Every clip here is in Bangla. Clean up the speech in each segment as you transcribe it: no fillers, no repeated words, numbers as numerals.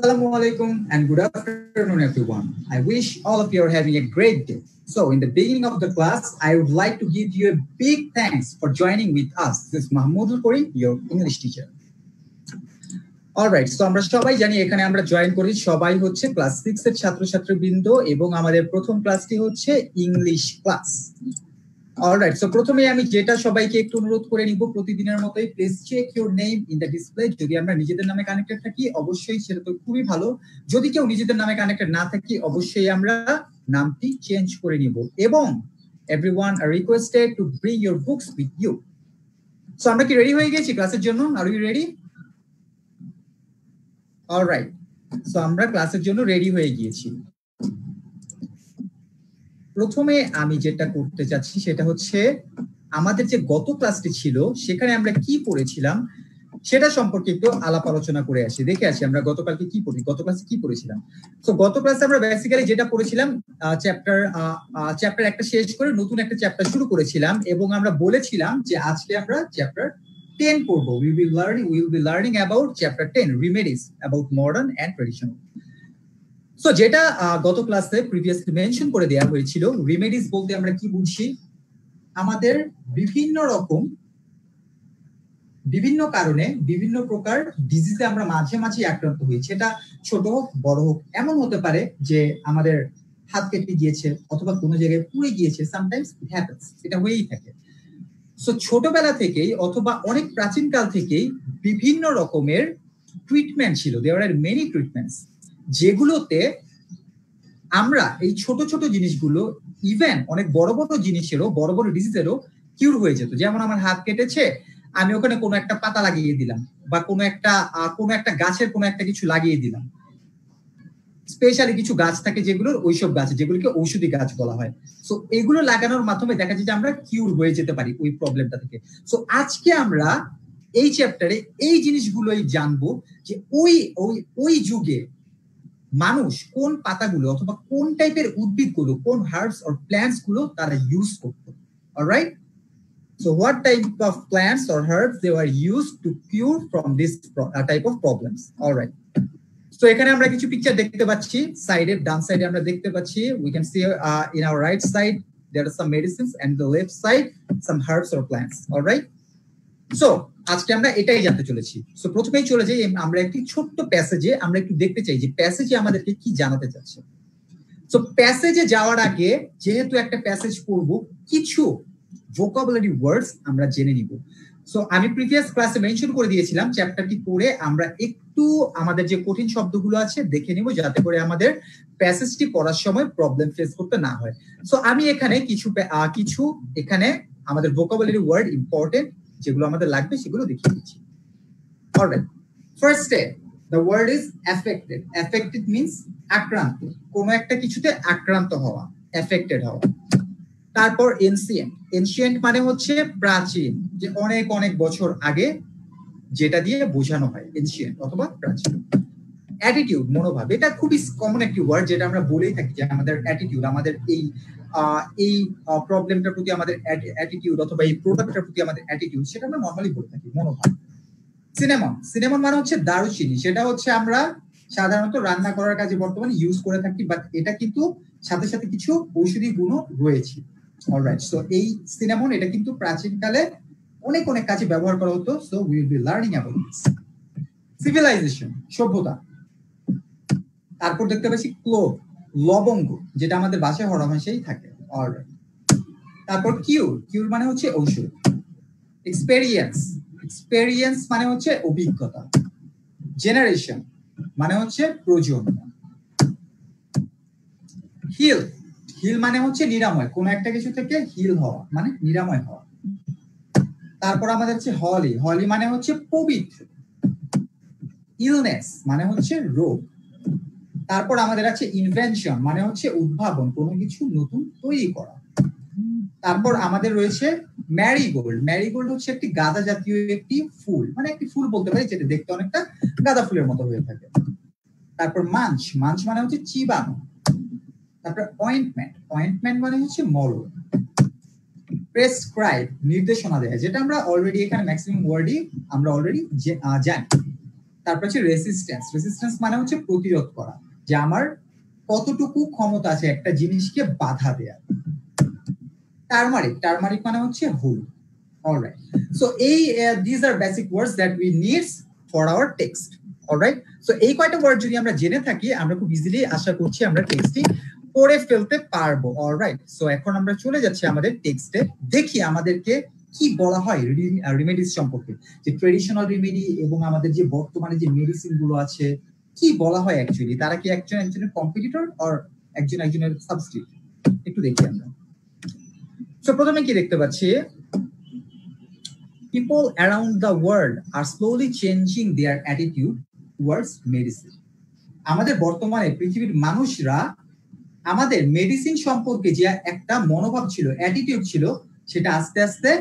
Assalamu alaikum and good afternoon, everyone. I wish all of you are having a great day. So, in the beginning of the class, I would like to give you a big thanks for joining with us. This is Mahmoud Al-Kori, your English teacher. Alright, so আমরা সবাই জানি এখানে আমরা জয়েন করি সবাই হচ্ছে ক্লাস 6 এর ছাত্রছাত্রীবৃন্দ এবং আমাদের প্রথম ক্লাসটি হচ্ছে ইংলিশ ক্লাস। অলরাইট, সো প্রথমে আমি যেটা সবাইকে একটু অনুরোধ করে নিব প্রতিদিনের মতোই please check your name in the display. যদি আমরা নিজেদের নামে কানেক্টেড থাকি অবশ্যই সেটা তো খুবই ভালো, যদি কেউ নিজেদের নামে কানেক্টেড না থাকি অবশ্যই আমরা নামটি চেঞ্জ করে নিব এবং everyone are requested to bring your books with you. So আমরা কি রেডি হয়ে গেছি ক্লাসের জন্য? Are you ready? Alright, so আমরা ক্লাসের জন্য রেডি হয়ে গিয়েছি। প্রথমে আমি যেটা করতে চাচ্ছি সেটা হচ্ছে আমাদের যে গত ক্লাসটি ছিল সেখানে আমরা কি পড়েছিলাম সেটা সম্পর্কে একটু আলাপ আলোচনা করে আসি। দেখে আসি আমরা গত ক্লাসে কি পড়েছিলাম। তো গত ক্লাসে আমরা বেসিক্যালি যেটা পড়েছিলাম চ্যাপ্টার একটা শেষ করে নতুন একটা চ্যাপ্টার শুরু করেছিলাম এবং আমরা বলেছিলাম যে আজকে আমরা চ্যাপ্টার 10 পড়বো। we will be learning about chapter 10 remedies about modern and traditional. So যেটা গত ক্লাসে প্রিভিয়াসলি মেনশন করে দেওয়া হয়েছিল, রিমেডিস বলতে আমরা কি বুঝি? আমাদের বিভিন্ন কারণে বিভিন্ন প্রকার ডিজিজে আমরা মাঝে মাঝে আক্রান্ত হই, সেটা ছোট হোক বড় হোক। এমন হতে পারে যে আমাদের হাত কেটে গিয়েছে অথবা কোনো জায়গায় পুড়ে গিয়েছে, সামটাইমস ইট হ্যাপেন্স, এটা হয়েই থাকে। সো ছোটবেলা থেকেই অথবা অনেক প্রাচীনকাল থেকেই বিভিন্ন রকমের ট্রিটমেন্ট ছিল, দেয়ার আর মেনি ট্রিটমেন্টস, যেগুলোতে আমরা এই ছোট ছোট জিনিসগুলো ইভেন অনেক বড় বড় জিনিসেরও বড় বড় ডিজিজেরও কিউর হয়ে যেত। যেমন আমার হাত কেটেছে, আমি ওখানে কোনো একটা পাতা লাগিয়ে দিলাম বা কোনো একটা গাছের কোনো একটা কিছু লাগিয়ে দিলাম। স্পেশালি কিছু গাছ থাকে ওইসব গাছ যেগুলোকে ঔষধি গাছ বলা হয়। সো এগুলো লাগানোর মাধ্যমে দেখা যায় যে আমরা কিউর হয়ে যেতে পারি ওই প্রবলেমটা থেকে। সো আজকে আমরা এই চ্যাপ্টারে এই জিনিসগুলোই জানবো যে ওই যুগে মানুষ কোন পাতাগুলো অথবা কোন টাইপের উদ্ভিদগুলো, কোন হার্বস অর প্ল্যান্টস গুলো তারা ইউজ করতো। Alright, so what type of plants or herbs they were used to cure from this type of problems. All right, so এখানে আমরা কিছু পিকচার দেখতে পাচ্ছি। সাইডের ডান সাইডে আমরা দেখতে পাচ্ছি, we can see in our right side there are some medicines and the left side some herbs or plants. All right, so আজকে আমরা এটাই জানতে চলেছি। সো প্রথমেই চলে যাই আমরা একটি ছোট্ট প্যাসেজে, আমরা একটু দেখতে চাই যে প্যাসেজে আমাদেরকে কি জানাতে চাচ্ছে। সো প্যাসেজে যাওয়ার আগে যেহেতু একটা প্যাসেজ পড়বো, কিছু ভোকাবুলারি ওয়ার্ডস আমরা জেনে নিব। সো আমি প্রিভিয়াস ক্লাসে মেনশন করে দিয়েছিলাম চ্যাপ্টারটি পড়ে আমরা একটু আমাদের যে কঠিন শব্দগুলো আছে দেখে নিব, যাতে করে আমাদের প্যাসেজটি পড়ার সময় প্রবলেম ফেস করতে না হয়। সো আমি এখানে কিছু এখানে আমাদের ভোকাবুলারি ওয়ার্ড ইম্পর্টেন্ট যেগুলো আমাদের লাগবে সেগুলো দেখিয়ে দিচ্ছি। Alright, first the word is affected. Affected means আক্রান্ত, কোনো একটা কিছুতে আক্রান্ত হওয়া, affected হওয়া। তারপর ancient. Ancient মানে হচ্ছে প্রাচীন, যে অনেক অনেক বছর আগে যেটা দিয়ে বোঝানো হয় ancient অথবা প্রাচীন। attitude মনোভাব, এটা খুবই কমন একটি ওয়ার্ড যেটা আমরা বলেই থাকি যে আমাদের অ্যাটিটিউড, আমাদের এই প্রবলেমটার প্রতি আমাদের অ্যাটিটিউড অথবা এই প্রোডাক্টটার প্রতি আমাদের অ্যাটিটিউড, সেটা আমরা নরমালি বলে থাকি মনোভাব। সিনেমন মানে হচ্ছে দারুচিনি, সেটা হচ্ছে আমরা সাধারণত রান্না করার কাজে বর্তমানে ইউজ করে থাকি, বাট এটা কিন্তু সাথে সাথে কিছু ঔষধি গুণও রয়েছে। অলরাইট, সো এই সিনেমন এটা কিন্তু প্রাচীনকালে অনেক অনেক কাজে ব্যবহার করা হতো। So we will be learning about this. Civilization, সভ্যতা। তারপর দেখতে পাচ্ছি ক্লোভ, লবঙ্গ, যেটা আমাদের বাসায় হরহামেশাই থাকে। অলরাইট, তারপর কিউর মানে হচ্ছে ঔষধ। এক্সপেরিয়েন্স মানে হচ্ছে অভিজ্ঞতা। জেনারেশন মানে হচ্ছে প্রজন্ম। হিল মানে হচ্ছে নিরাময়, কোন একটা কিছু থেকে হিল হওয়া মানে নিরাময় হওয়া। তারপর আমাদের হচ্ছে হলি মানে হচ্ছে পবিত্র। ইলনেস মানে হচ্ছে রোগ। তারপর আমাদের আছে ইনভেনশন মানে হচ্ছে উদ্ভাবন, কোনো কিছু নতুন তৈরি করা। তারপর আমাদের রয়েছে ম্যারিগোল্ড হচ্ছে একটি গাঁদা জাতীয় একটি ফুল, মানে একটি ফুল বলতে পারি যেটা দেখতে অনেকটা গাঁদা ফুলের মতো হয়ে থাকে। তারপর মাঞ্চ মানে হচ্ছে চিবানো। তারপর অয়েন্টমেন্ট মানে হচ্ছে মলম। প্রেসক্রাইব নির্দেশনা দেয়, যেটা আমরা অলরেডি এখানে ম্যাক্সিমাম ওয়ার্ডই আমরা অলরেডি জানি। তারপর হচ্ছে রেসিস্ট্যান্স। রেসিস্ট্যান্স মানে হচ্ছে প্রতিরোধ করা, যে আমার কতটুকু ক্ষমতা আছে একটা জিনিসকে বাধা দেয়া। টার্মারিক, টার্মারিক মানে হচ্ছে হলুদ। অলরাইট, সো এই these are basic words that we need for our text. Alright, so এই কয়টা ওয়ার্ড যদি আমরা জেনে থাকি আমরা খুব ইজিলি আশা করছি আমরা টেক্সটটি পড়ে ফেলতে পারবো। অলরাইট, সো এখন আমরা চলে যাচ্ছি আমাদের টেক্সটে। দেখি আমাদেরকে কি বলা হয় রিমেডিস সম্পর্কে, যে ট্রেডিশনাল রেমেডি এবং আমাদের যে বর্তমানে যে মেডিসিন গুলো আছে কি বলা হয় অ্যাকচুয়ালি, তারা কি একজনের কম্পিটিটর অর একজনের সাবস্টিটিউট, একটু দেখি আমরা। সো প্রথমে কি দেখতে পাচ্ছি, people around the world are slowly changing their attitude towards medicine. আমাদের বর্তমানে পৃথিবীর মানুষরা আমাদের মেডিসিন সম্পর্কে যে একটা মনোভাব ছিল, অ্যাটিটিউড ছিল, সেটা আস্তে আস্তে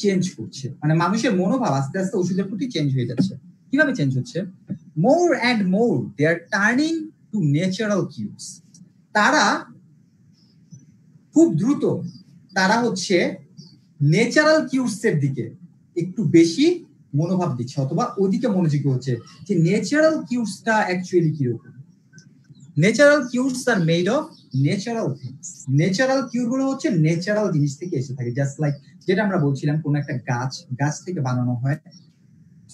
চেঞ্জ করছে। মানে মানুষের মনোভাব আস্তে আস্তে ওষুধের প্রতি চেঞ্জ হয়ে যাচ্ছে। কিভাবে চেঞ্জ হচ্ছে? more and more they are turning to natural cures. তারা খুব দ্রুত তারা হচ্ছে ন্যাচারাল কিউরস এর দিকে একটু বেশি মনোভাব দিচ্ছে অথবা ওদিকে মনোযোগী হচ্ছে, যে ন্যাচারাল কিউরসটা অ্যাকচুয়ালি কিরকম। Natural cures are made of natural things. Natural cure গুলো হচ্ছে ন্যাচারাল জিনিস থেকে এসে থাকে, জাস্ট লাইক যেটা আমরা বলছিলাম কোন একটা গাছ থেকে বানানো হয়,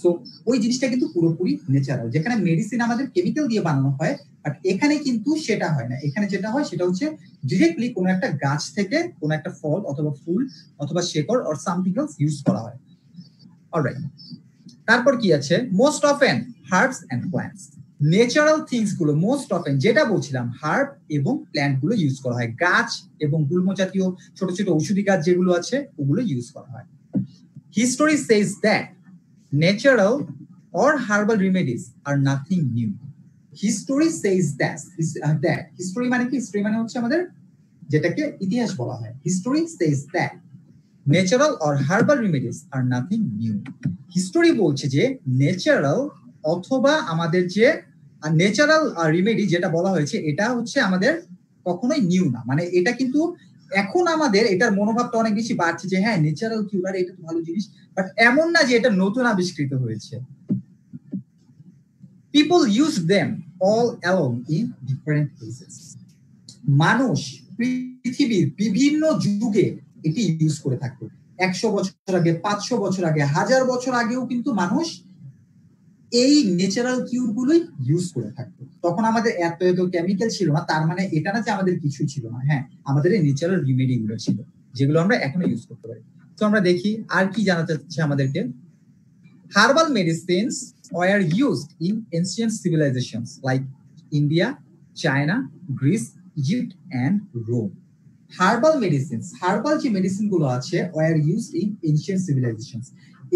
সো ওই জিনিসটা কিন্তু পুরোপুরি ন্যাচারাল। যেখানে মেডিসিন আমাদের কেমিক্যাল দিয়ে বানানো হয়, বাট এখানে কিন্তু সেটা হয় না। এখানে যেটা হয় সেটা হচ্ছে ডিরেক্টলি কোনো একটা গাছ থেকে কোনো একটা ফল অথবা ফুল অথবা শেকড় অর সামথিং এলস ইউজ করা হয়। অলরাইট, তারপর কি আছে, most often herbs and plants. Natural things গুলো মোস্ট অফেন, যেটা বলছিলাম, হার্ব এবং প্ল্যান্ট গুলো ইউজ করা হয়। গাছ এবং গুল্ম জাতীয় ছোট ছোট ঔষধি গাছ যেগুলো আছে ওগুলো ইউজ করা হয়। History says that natural or herbal remedies are nothing new. History says that history মানে কি? হিস্টরি মানে হচ্ছে আমাদের যেটাকে ইতিহাস বলা হয়। History says that natural or herbal remedies are nothing new. History বলছে যে ন্যাচারাল অথবা আমাদের যে ন্যাচারাল রেমেডি যেটা বলা হয়েছে এটা হচ্ছে আমাদের কখনোই নিউ না। মানে এটা কিন্তু এখন আমাদের এটার মনোভাবটা অনেক বেশি বাড়ছে যে হ্যাঁ ন্যাচারাল কিউর এটা তো ভালো জিনিস, বাট এমন না যে এটা নতুন আবিষ্কৃত হয়েছে। People use them all along in different cases. মানুষ পৃথিবীর বিভিন্ন যুগে এটি ইউজ করে থাকতো। 100 বছর আগে, 500 বছর আগে, 1000 বছর আগেও কিন্তু মানুষ এই ন্যাচারাল কিউর গুলোই ইউজ করে থাকতো। তখন আমাদের এত কেমিক্যাল ছিল না, তার মানে এটা না যে আমাদের কিছুই ছিল না। হ্যাঁ, আমাদের এই ন্যাচারাল রেমেডি গুলো ছিল যেগুলো আমরা এখনো ইউজ করতে পারি। তো আমরা দেখি আর কি জানাতে চাচ্ছে আমাদেরকে। Herbal medicines were used in ancient civilizations like India, China, Greece, Egypt and Rome. Herbal medicines, herbal যে মেডিসিন গুলো আছে were used in ancient civilizations,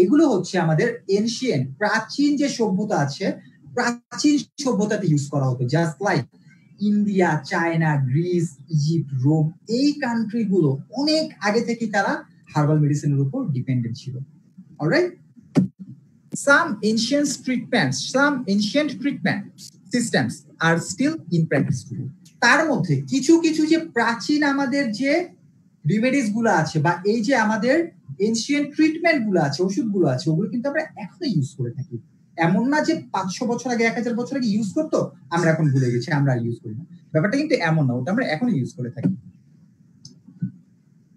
এগুলো হচ্ছে আমাদের এনশিয়েন্ট প্রাচীন যে সভ্যতা আছে, প্রাচীন সভ্যতাতে ইউজ করা হতো। Just like India, China, Greece, Egypt, Rome, এই কান্ট্রি গুলো অনেক আগে থেকে তারা হার্বাল মেডিসিনের উপর ডিপেন্ডেন্ট ছিল। Alright, some ancient treatment systems are still in practice today. তার মধ্যে কিছু কিছু যে প্রাচীন আমাদের যে রেমেডিস গুলো আছে বা এই যে আমাদের এনশিয়েন্ট ট্রিটমেন্ট গুলো আছে, ওষুধ গুলো আছে, ওগুলো কিন্তু আমরা এখনো ইউজ করে থাকি। এমন না যে 500 বছর আগে, 1000 বছর আগে ইউজ করতো আমরা এখন ভুলে গেছি, আমরা ইউজ করি না। ব্যাপারটা কিন্তু এমন না, ওটা আমরা এখনো ইউজ করে থাকি।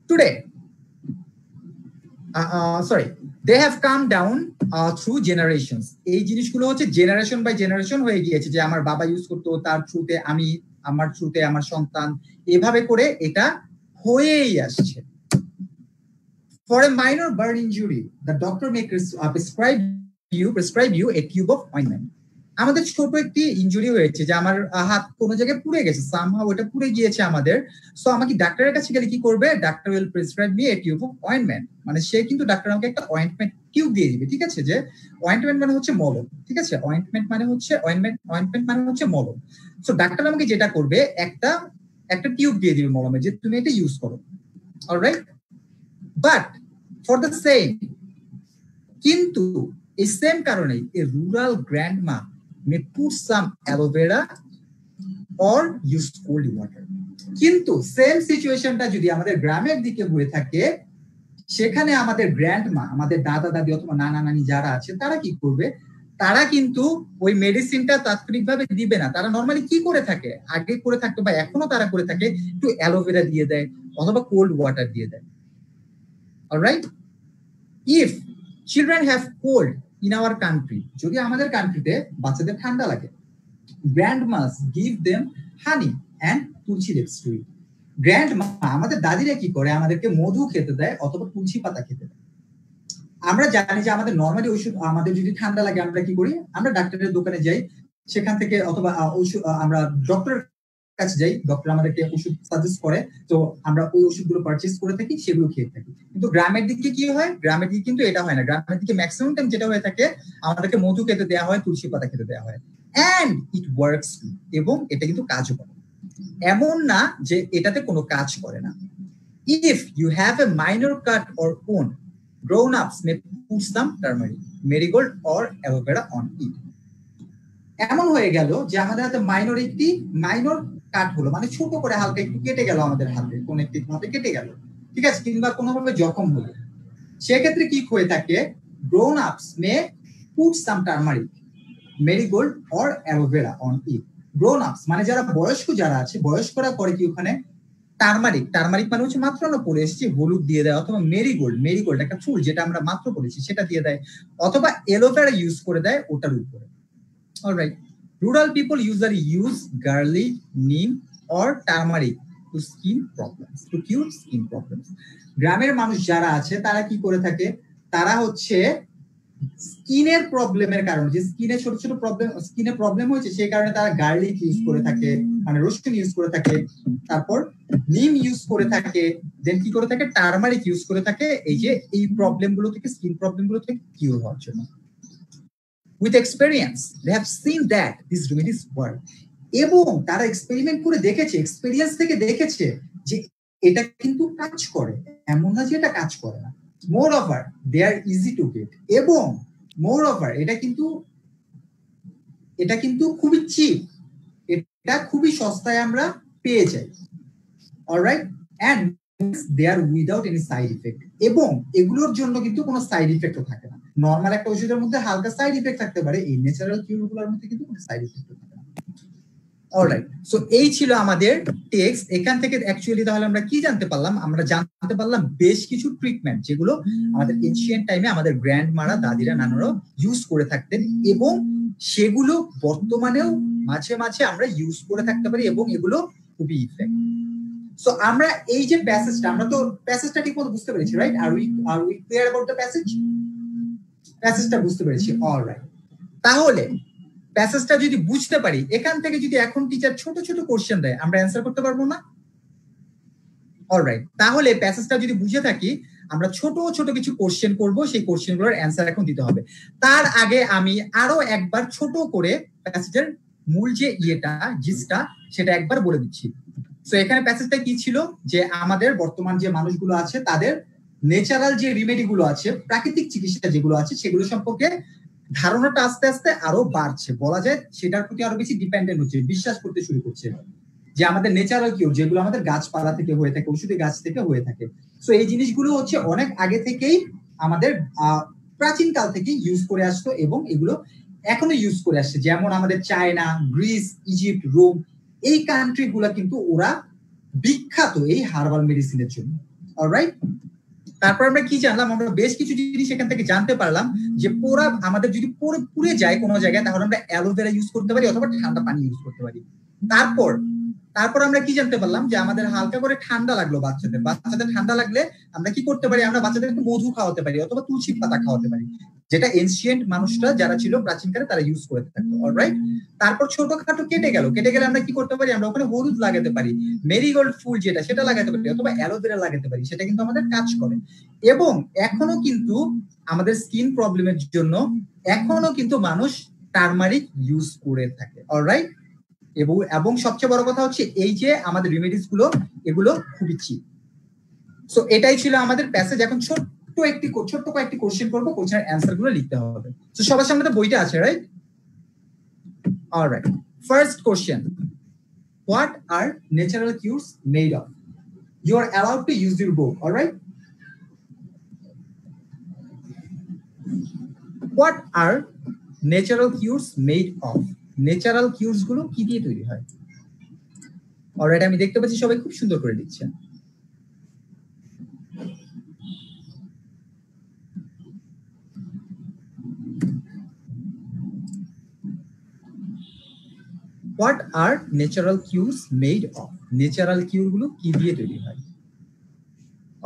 Today they have come down through generations. এই জিনিসগুলো হচ্ছে জেনারেশন বাই জেনারেশন হয়ে গিয়েছে, যে আমার বাবা ইউজ করতো, তার থ্রুতে আমি, আমার থ্রুতে আমার সন্তান, এভাবে করে এটা হয়েই আসছে। For a minor burn injury, the doctor may prescribe you a tube of ointment. আমাদের ছোট একটি ইনজুরি হয়েছে, যে আমার হাত কোনো জায়গায় পুড়ে গেছে, সামহাউ ওটা পুড়ে গিয়েছে আমাদের, সো আমাকে ডাক্তারের কাছে গেলে কি করবে? Doctor will prescribe me a tube of ointment. মানে সে কিন্তু ডাক্তার আমাকে একটা অয়েন্টমেন্ট টিউব দিয়ে দিবে। ঠিক আছে, যে অয়েন্টমেন্ট মানে হচ্ছে মলম। ঠিক আছে, অয়েন্টমেন্ট মানে হচ্ছে অয়েন্টমেন্ট মানে হচ্ছে মলম। সো ডাক্তার আমাকে যেটা করবে, একটা টিউব দিয়ে দিবে মলমে, যে তুমি এটা ইউজ করো। Alright, but for the same, কিন্তু এই সেম কারণে a rural grandma may put some aloe vera or use cold water. কিন্তু সেম সিচুয়েশনটা যদি আমাদের গ্রামের দিকে হয়ে থাকে, সেখানে আমাদের গ্র্যান্ডমা, আমাদের দাদা দাদি অথবা নানা নানি যারা আছে, তারা কি করবে? তারা কিন্তু ওই মেডিসিনটা তাৎক্ষণিকভাবে দিবে না। তারা নর্মালি কি করে থাকে, আগে করে থাকতো বা এখনো তারা করে থাকে, একটু অ্যালোভেরা দিয়ে দেয় অথবা কোল্ড ওয়াটার দিয়ে দেয়। Alright, if children have cold in our country, যদি আমাদের কান্ট্রিতে বাচ্চাদের ঠান্ডা লাগে, grandmas give them honey and tulsi leaves to eat. Grandma, আমাদের দাদিরা কি করে, আমাদেরকে মধু খেতে দেয় অথবা তুলসী পাতা খেতে দেয়। আমরা জানি যে আমাদের নর্মালি ওষুধ, আমাদের যদি ঠান্ডা লাগে আমরা কি করি, আমরা ডাক্তারের দোকানে যাই, সেখান থেকে অথবা ওষুধ আমরা ডক্টরের কাছে যাই, ডক্টর আমাদেরকে ওষুধ সাজেস্ট করে, তো আমরা ওই ওষুধগুলো পারচেজ করে থাকি, সেগুলো খেয়ে থাকি। কিন্তু গ্রামের দিকে কি হয়, গ্রামের দিকে কিন্তু এটা হয় না। গ্রামের দিকে ম্যাক্সিমাম টাইম যেটা হয়ে থাকে, আমাদেরকে মধু খেতে দেওয়া হয়, তুলসী পাতা খেতে দেওয়া হয়, এন্ড ইট ওয়ার্কস, এবং এটা কিন্তু কাজও করে। এমন না যে এটাতে কোনো কাজ করে না। If you have a minor cut or own, grown-ups may put some turmeric, marigold or aloe vera on it. এমন হয়ে গেল যে আমাদের হাতে মাইনর কাট হলো, মানে ছোট করে হালকা একটু কেটে গেল আমাদের হাতে, কোন একটি ভাবে কেটে গেল, ঠিক আছে, কিংবা কোনোভাবে জখম হলো, সেক্ষেত্রে কি হয়ে থাকে, grown-ups may put some turmeric, marigold or aloe vera on it. grown-ups মানে যারা বয়স্ক, যারা আছে, বয়স্করা করে কি ওখানে টারমারিক মানে হচ্ছে মাত্র আমরা পড়ে এসেছি, হলুদ দিয়ে দেয়, অথবা মেরিগোল্ড একটা ফুল যেটা আমরা মাত্র পড়েছি সেটা দিয়ে দেয়, অথবা এলোভেরা ইউজ করে দেয় ওটার উপরে। Alright, rural people usually use garlic, neem or turmeric to cure skin problems. গ্রামের মানুষ যারা আছে তারা কি করে থাকে, তারা হচ্ছে স্কিনের প্রবলেমের কারণে, যে স্কিনে ছোট ছোট প্রবলেম হয়েছে, সেই কারণে তারা গার্লিক ইউজ করে থাকে, মানে রসুন ইউজ করে থাকে, তারপর নিম ইউজ করে থাকে, দেন কি করে থাকে, টারমারিক ইউজ করে থাকে, এই প্রবলেমগুলো থেকে, স্কিন প্রবলেমগুলো থেকে কিউর হওয়ার জন্য। With experience they have seen that this remedies work, এবং তারা এক্সপেরিমেন্ট করে দেখেছে, এক্সপেরিয়েন্স থেকে দেখেছে যে এটা কিন্তু কাজ করে, এমন না যে এটা কাজ করে না। Moreover they are easy to get, এবং মোর ওভার এটা কিন্তু খুবই চিপ, এটা খুবই সস্তায় আমরা পেয়ে যাই। Alright, and they are without any side effect, এবং এগুলোর জন্য কিন্তু কোনো সাইড ইফেক্টও থাকে না। নর্মাল একটা ওষুধের মধ্যে হালকা সাইড ইফেক্ট থাকতে পারে, এই ন্যাচারাল কিউরগুলোর মধ্যে কিন্তু কোনো সাইড ইফেক্ট থাকে না। অলরাইট, সো এই ছিল আমাদের টেক্সট। এখান থেকে অ্যাকচুয়ালি তাহলে আমরা কি জানতে পারলাম, আমরা জানতে পারলাম বেশ কিছু ট্রিটমেন্ট যেগুলো আমাদের এনশিয়েন্ট টাইমে আমাদের গ্র্যান্ডমারা, দাদিরা, নানারাও ইউজ করে থাকতেন, এবং সেগুলো বর্তমানেও মাঝে মাঝে আমরা ইউজ করে থাকতে পারি, এবং এগুলো খুবই ইফেক্টিভ। সো আমরা এই যে প্যাসেজটা, আমরা তো প্যাসেজটা ঠিকমতো বুঝতে পেরেছি, right? Are we clear about the প্যাসেজটা বুঝতে পেরেছি। অলরাইট, তাহলে প্যাসেজটা যদি বুঝতে পারি, এখান থেকে যদি এখন টিচার ছোট ছোট কোশ্চেন দেয়, আমরা অ্যান্সার করতে পারবো না? অলরাইট, তাহলে প্যাসেজটা যদি বুঝে থাকি, আমরা ছোট ছোট কিছু কোশ্চেন করব, সেই কোশ্চেনগুলোর অ্যান্সার এখন দিতে হবে। তার আগে আমি আরো একবার ছোট করে প্যাসেজের মূল যে জিসটা সেটা একবার বলে দিচ্ছি। সো এখানে প্যাসেজটা কি ছিল, যে আমাদের বর্তমান যে মানুষগুলো আছে তাদের ন্যাচারাল যে রিমেডি গুলো আছে, প্রাকৃতিক চিকিৎসা যেগুলো আছে, সেগুলো সম্পর্কে ধারণাটা আস্তে আস্তে আরো বাড়ছে, বলা যায় সেটার প্রতি আরো বেশি ডিপেন্ডেন্ট হচ্ছে, বিশ্বাস করতে শুরু করছে, যে আমাদের ন্যাচারাল কিউর যেগুলো আমাদের গাছপালা থেকে হয়ে থাকে, ঔষধি গাছ থেকে হয়ে থাকে। সো এই জিনিসগুলো হচ্ছে অনেক আগে থেকেই আমাদের প্রাচীন কাল থেকে ইউজ করে আসতো, এবং এগুলো এখনো ইউজ করে আসছে। যেমন আমাদের চায়না, গ্রিস, ইজিপ্ট, রোম, এই কান্ট্রি গুলা কিন্তু ওরা বিখ্যাত এই হার্বাল মেডিসিনের জন্য। অলরাইট, তারপর আমরা কি জানলাম, আমরা বেশ কিছু জিনিস এখান থেকে জানতে পারলাম, যে পোড়া আমাদের যদি পুড়ে যায় কোনো জায়গায়, তাহলে আমরা অ্যালোভেরা ইউজ করতে পারি, অথবা ঠান্ডা পানি ইউজ করতে পারি। তারপর আমরা কি জানতে পারলাম, যে আমাদের হালকা করে ঠান্ডা লাগলো, বাচ্চাদের ঠান্ডা লাগলে আমরা কি করতে পারি, আমরা বাচ্চাদেরকে মধু খাওয়াতে পারি, অথবা তুলসী পাতা খাওয়াতে পারি, যেটা এনশিয়েন্ট মানুষরা যারা ছিল প্রাচীনকালে তারা ইউজ করে থাকতো। অলরাইট, তারপর ছোটখাটো কেটে গেলে আমরা কি করতে পারি, আমরা ওখানে হলুদ লাগাতে পারি, মেরিগোল্ড ফুল যেটা সেটা লাগাতে পারি, অথবা অ্যালোভেরা লাগাতে পারি, সেটা কিন্তু আমাদের কাজ করে। এবং এখনো কিন্তু আমাদের স্কিন প্রবলেমের জন্য এখনো কিন্তু মানুষ টারমারিক ইউজ করে থাকে। অলরাইট, এবং সবচেয়ে বড় কথা হচ্ছে এই যে আমাদের রেমেডিস গুলো, এগুলো খুবই চিপ। সো এটাই ছিল আমাদের প্যাসেজ। এখন ছোট্ট কয়েকটি কোশ্চেন করবো, কোশ্চেনের অ্যান্সার গুলো লিখতে হবে। তো সবার সামনে তো বইটা আছে, right? Alright, first question, what are natural cures made of? You are allowed to use your book. Alright, what are natural cures made of, natural cures গুলো কি দিয়ে তৈরি হয়? অলরাইট, আমি দেখতে পাচ্ছি সবাই খুব সুন্দর করে লিখছেন। What are natural cures made of, natural cure গুলো কি দিয়ে তৈরি হয়?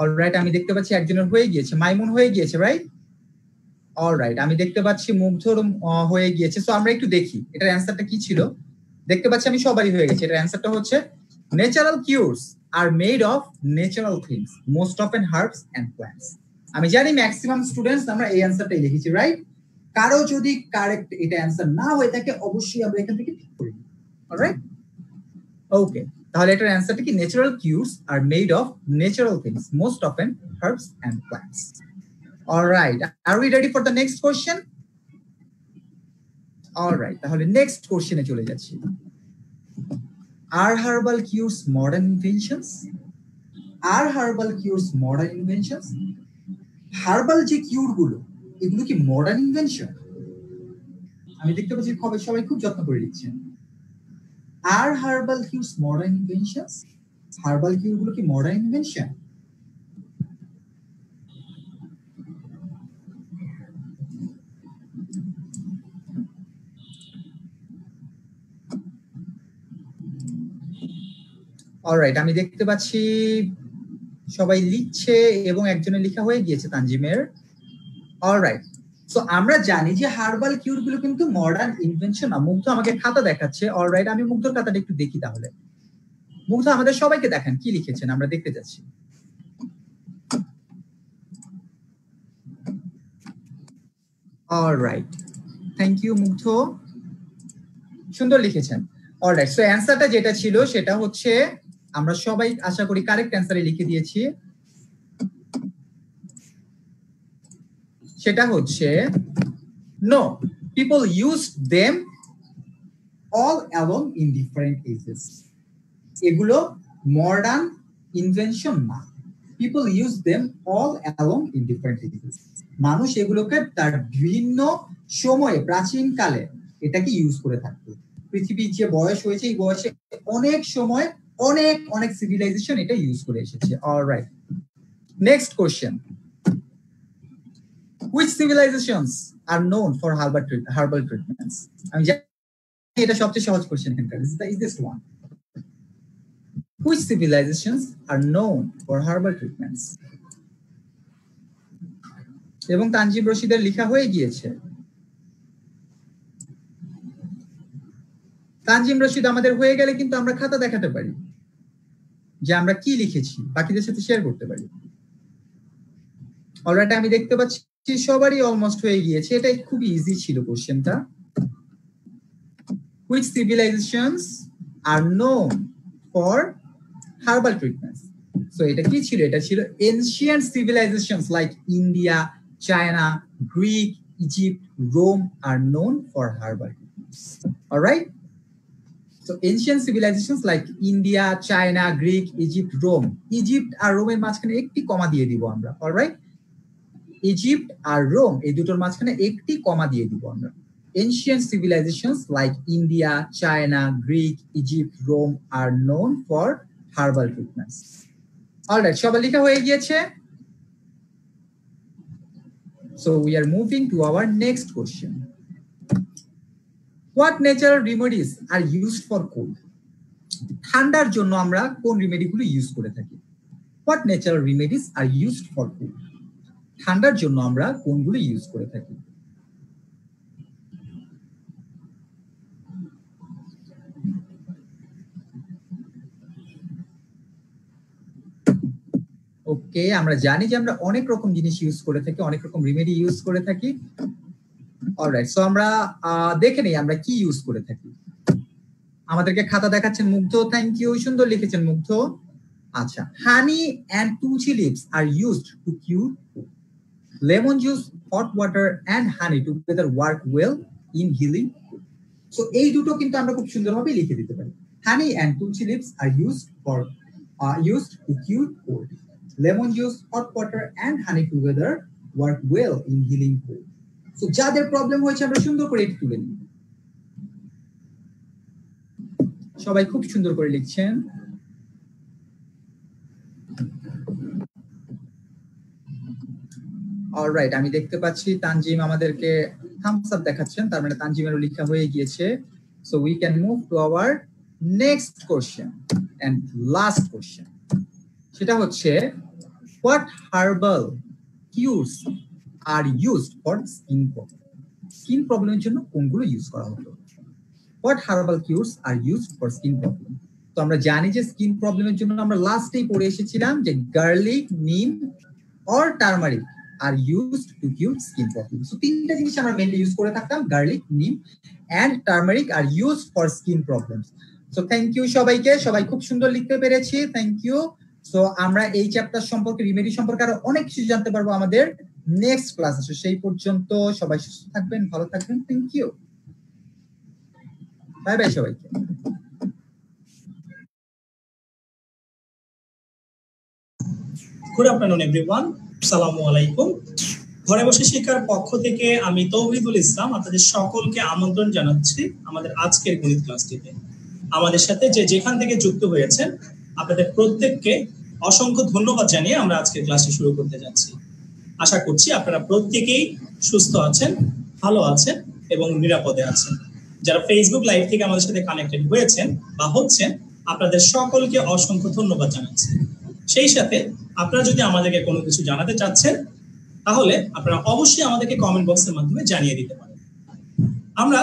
অলরাইট, আমি দেখতে পাচ্ছি একজনের হয়ে গিয়েছে, মাইমুন হয়ে গিয়েছে, রাইট? অলরাইট, আমি দেখতে পাচ্ছি মুগ্ধর হয়ে গিয়েছে। সো আমরা একটু দেখি এটার অ্যান্সারটা কি ছিল। দেখতে পাচ্ছি আমি সবারই হয়ে গেছে। এটার অ্যান্সারটা হচ্ছে natural cures are made of natural things, most often herbs and plants. আমি জানি ম্যাক্সিমাম স্টুডেন্টস আমরা এই অ্যান্সারটাই লিখেছি, রাইট? কারো যদি কারেক্ট এটা অ্যান্সার না হয়ে থাকে অবশ্যই আমরা এখান থেকে ঠিক করে নিই। অলরাইট, ওকে, তাহলে এটার অ্যান্সারটা কি? Natural cures are made of natural things, most often herbs and plants. Alright, are we ready for the next question? Alright, তাহলে নেক্সট কোশ্চেনে চলে যাচ্ছি। Are herbal cures modern inventions? Are herbal cures modern inventions? Herbal যে কিউর গুলো এগুলো কি মডার্ন ইনভেনশন? আমি দেখতে পাচ্ছি সবাই খুব যত্ন করে লিখছেন। Are herbal cures modern inventions? Herbal cure গুলো কি মডার্ন ইনভেনশন? অলরাইট, আমি দেখতে পাচ্ছি সবাই লিখছে এবং একজনের লেখা হয়ে গিয়েছে, তানজিমের। অলরাইট, সো আমরা জানি যে হার্বাল কিউর গুলো কিন্তু মডার্ন ইনভেনশন না। মুগ্ধ আমাকে খাতা দেখাচ্ছে। অলরাইট, আমি মুগ্ধর খাতাটা একটু দেখি তাহলে। মুগ্ধ আমাদের সবাইকে দেখান কি লিখেছেন, আমরা দেখতে যাচ্ছি। অলরাইট, থ্যাংক ইউ মুগ্ধ, সুন্দর লিখেছেন। অলরাইট, সো অ্যান্সারটা যেটা ছিল সেটা হচ্ছে, আমরা সবাই আশা করি কারেক্ট অ্যান্সারে লিখে দিয়েছি। সেটা হচ্ছে no, people used them all along in different ages. এগুলো মডার্ন ইনভেনশন না। People use them all along in different ages. মানুষ এগুলোকে তার বিভিন্ন সময়ে, প্রাচীন কালে এটাকে ইউজ করে থাকতো। পৃথিবীর যে বয়স হয়েছে এই বয়সে অনেক সময় অনেক অনেক সিভিলাইজেশন এটা ইউজ করে এসেছে। Alright, next question. Which civilizations are known for herbal treatments? আমি জানি এটা সবচেয়ে সহজ কোশ্চেন এখানকার। This is the easiest one. Which civilizations are known for herbal treatments? এবং তানজিব রশিদের লেখা হয়ে গিয়েছে। তানজিম রশিদ আমাদের হয়ে গেলে কিন্তু আমরা খাতা দেখাতে পারি যে আমরা কি লিখেছি, বাকিদের সাথে শেয়ার করতে পারি। অলরাইট, আমি দেখতে পাচ্ছি সবারই অলমোস্ট হয়ে গিয়েছে। এটা খুবই ইজি ছিল কোশ্চেনটা। Which civilizations are known for herbal treatments? So এটা কি ছিল? এটা ছিল ancient civilizations like India, China, Greek, Egypt, Rome are known for herbal treatments. All right? So ancient civilizations like India, China, Greek, Egypt, Rome. Egypt আর রোমের মাঝখানে একটি কমা দিয়ে দিব আমরা। All right? Egypt আর রোম এই দুটোর মাঝখানে একটি কমা দিয়ে দিব আমরা। Ancient civilizations like India, China, Greek, Egypt, Rome are known for herbal treatments. Alright, সবাই লেখা হয়ে গিয়েছে? So we are moving to our next question. What natural remedies are used for cold? ঠান্ডার জন্য আমরা কোন রেমেডিগুলো ইউজ করে থাকি? What natural remedies are used for cold? ঠান্ডার জন্য আমরা কোনগুলো ইউজ করে থাকি? ওকে, আমরা জানি যে আমরা অনেক রকম জিনিস ইউজ করে থাকি, অনেক রকম রেমেডি ইউজ করে থাকি। অলরাইট, সো আমরা দেখে নেই আমরা কি ইউজ করে থাকি। আমাদেরকে খাতা দেখাচ্ছেন মুগ্ধ, থ্যাংক ইউ, সুন্দর লিখেছেন মুগ্ধ। আচ্ছা, honey and tulsi leaves are used to cure. Lemon juice, hot water and honey together work well in healing. So এই দুটো কিন্তু আমরা খুব সুন্দরভাবে লিখে দিতে পারি। Honey and tulsi leaves are used to cure cold. Lemon juice, hot water, and honey together work well in healing cold. তো যাদের প্রবলেম হয়েছে আমরা সুন্দর করে এটি তুলে নিই। সবাই খুব সুন্দর করে লিখছেন। অলরাইট, আমি দেখতে পাচ্ছি তানজিম আমাদেরকে থামস আপ দেখাচ্ছেন, তার মানে তানজিমেরও লেখা হয়ে গিয়েছে। So we can move to our next question and last question. সেটা হচ্ছে what herbal cures are used for skin problem. Skin প্রবলেমের জন্য কোনগুলো ইউজ করা হতো? What herbal cures are used for skin problem. তো আমরা জানি যে স্কিন প্রবলেমের জন্য আমরা লাস্টেই পড়ে এসেছিলাম যে garlic, neem or turmeric are used to cure skin problem. So তিনটা জিনিস আমরা মেইনলি ইউজ করে থাকতাম, garlic, neem and turmeric are used for skin problems. So thank you সবাইকে, সবাই খুব সুন্দর লিখতে পেরেছি, থ্যাংক ইউ। সো আমরা এই চ্যাপ্টার সম্পর্কে, রিমেডি সম্পর্কে আরো অনেক কিছু জানতে পারবো আমাদের নেক্সট ক্লাস আছে। সেই পর্যন্ত সবাই সুস্থ থাকবেন, ভালো থাকবেন, থ্যাংক ইউ, বাই বাই সবাইকে। গুড আফটারনুন এভরিওয়ান, আসসালামু আলাইকুম। ঘরে বসে শেখার পক্ষ থেকে আমি তৌহিদুল ইসলাম আপনাদের সকলকে আমন্ত্রণ জানাচ্ছি আমাদের আজকের গণিত ক্লাসটিতে। আমাদের সাথে যে যেখান থেকে যুক্ত হয়েছেন আপনাদের প্রত্যেককে অসংখ্য ধন্যবাদ জানিয়ে আমরা আজকের ক্লাসটি শুরু করতে যাচ্ছি। আশা করছি আপনারা প্রত্যেকেই সুস্থ আছেন, ভালো আছেন এবং নিরাপদে আছেন। যারা ফেসবুক লাইভ থেকে আমাদের সাথে কানেক্টেড হয়েছেন বা হচ্ছেন, আপনাদের সকলকে অসংখ্য ধন্যবাদ জানাচ্ছি। সেই সাথে আপনারা যদি আমাদেরকে কোনো কিছু জানাতে চাচ্ছেন তাহলে আপনারা অবশ্যই আমাদেরকে কমেন্ট বক্সের মাধ্যমে জানিয়ে দিতে পারেন। আমরা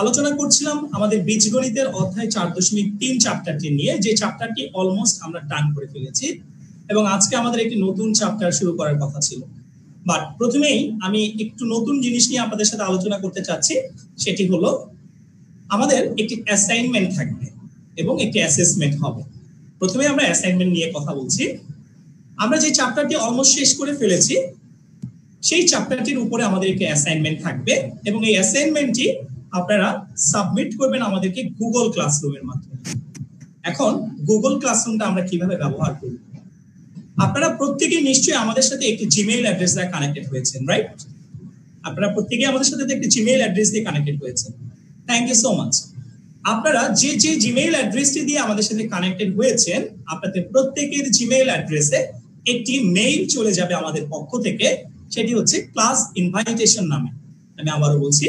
আলোচনা করছিলাম আমাদের বীজগণিতের অধ্যায় 4.3 চ্যাপ্টারটি নিয়ে, যে চ্যাপ্টারটি অলমোস্ট আমরা ডান করে ফেলেছি এবং আজকে আমাদের একটি নতুন চ্যাপ্টার শুরু করার কথা ছিল। বাট প্রথমেই আমি একটু নতুন জিনিস নিয়ে আপনাদের সাথে আলোচনা করতে চাচ্ছি। সেটি হলো আমাদের একটি অ্যাসাইনমেন্ট থাকবে এবং একটি অ্যাসেসমেন্ট হবে। প্রথমে আমরা অ্যাসাইনমেন্ট নিয়ে কথা বলছি। আমরা যে চ্যাপ্টারটি অলমোস্ট শেষ করে ফেলেছি সেই চ্যাপ্টারটির উপরে আমাদের একটি অ্যাসাইনমেন্ট থাকবে এবং এই অ্যাসাইনমেন্টটি আপনারা সাবমিট করবেন আমাদেরকে গুগল ক্লাসরুমের মাধ্যমে। এখন গুগল ক্লাসরুমটা আমরা কিভাবে ব্যবহার করব? আপনারা প্রত্যেকেই নিশ্চয়ই আমাদের সাথে একটি জিমেইল অ্যাড্রেস দিয়ে কানেক্টেড হয়েছেন, রাইট? আপনারা প্রত্যেকেই আমাদের সাথে একটি জিমেইল অ্যাড্রেস দিয়ে কানেক্টেড হয়েছেন। Thank you so much. আপনারা যে যে জিমেইল অ্যাড্রেসটি দিয়ে আমাদের সাথে কানেক্টেড হয়েছেন, আপনাদের প্রত্যেকের জিমেইল অ্যাড্রেসে একটি মেইল চলে যাবে আমাদের পক্ষ থেকে। সেটি হচ্ছে ক্লাস ইনভাইটেশন নামে। আমি আবারও বলছি,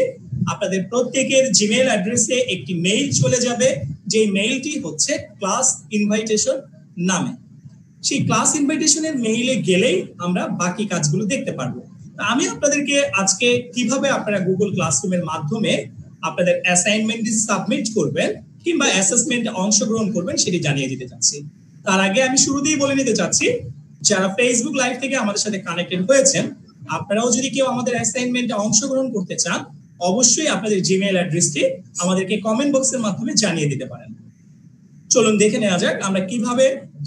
আপনাদের প্রত্যেকের জিমেইল অ্যাড্রেসে একটি মেইল চলে যাবে, যে মেইলটি হচ্ছে ক্লাস ইনভাইটেশন নামে। সেই ক্লাস ইনভাইটেশনের মেইলে গেলেই আমরা বাকি কাজগুলো দেখতে পারবো। আমি আপনাদেরকে আজকে কিভাবে আপনারা গুগল ক্লাসরুমের মাধ্যমে আপনাদের অ্যাসাইনমেন্টটি সাবমিট করবেন কিংবা অ্যাসেসমেন্টে অংশগ্রহণ করবেন সেটি জানিয়ে দিতে চাচ্ছি। তার আগে আমি শুরুতেই বলে নিতে চাচ্ছি, যারা ফেসবুক লাইভ থেকে আমাদের সাথে কানেক্টেড হয়েছেন, আপনারাও যদি কেউ আমাদের অ্যাসাইনমেন্টে অংশগ্রহণ করতে চান, অবশ্যই আপনাদের জিমেইল অ্যাড্রেসটি আমাদেরকে কমেন্ট বক্সের মাধ্যমে জানিয়ে দিতে পারেন। চলুন দেখে নেওয়া যাক আমরা কিভাবে